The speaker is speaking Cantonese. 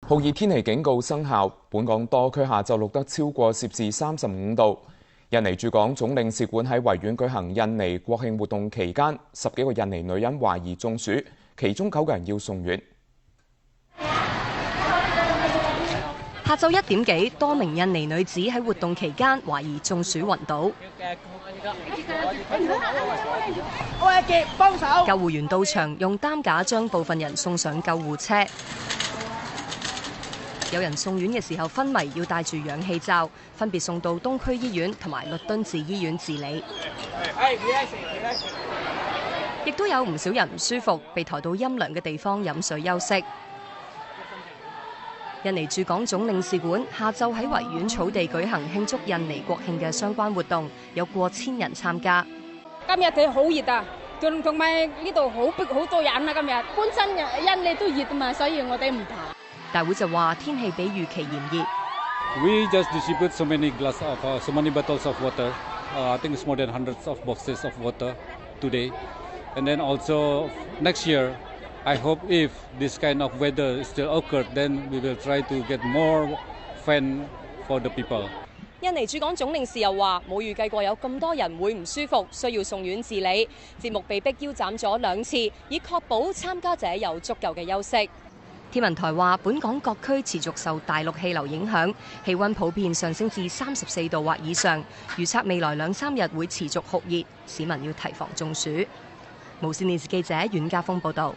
酷熱天氣警告生效，本港多區下晝錄得超過攝氏35度。印尼駐港總領事館喺維園舉行印尼國慶活動期間，10幾個印尼女人懷疑中暑，其中9個人要送院。下晝1點幾，多名印尼女子喺活動期間懷疑中暑暈倒。救護員到場，用擔架將部分人送上救護車。有人送院嘅時候昏迷，要戴住氧氣罩，分別送到東區醫院同埋律敦治醫院治理。亦都有唔少人唔舒服，被抬到陰涼嘅地方飲水休息。印尼駐港總領事館下晝喺維園草地舉行慶祝印尼國慶嘅相關活動，有過千人參加。今日佢好熱啊，同埋呢度好逼好多人啊！今日本身印尼都熱啊嘛，所以我哋唔怕。大會就話天氣比預期炎熱。We just distribute so many bottles of water. I think it's more than hundreds of boxes of water today. And then also next year, I hope if this kind of weather still occurs, then we will try to get more fan for the people. 印尼駐港總領事又話冇預計過有咁多人會唔舒服，需要送院治理。節目被逼腰斬咗2次，以確保參加者有足夠嘅休息。天文台話，本港各區持續受大陸氣流影響，氣溫普遍上升至34度或以上。預測未來2-3日會持續酷熱，市民要提防中暑。無線電視記者阮家峰報導。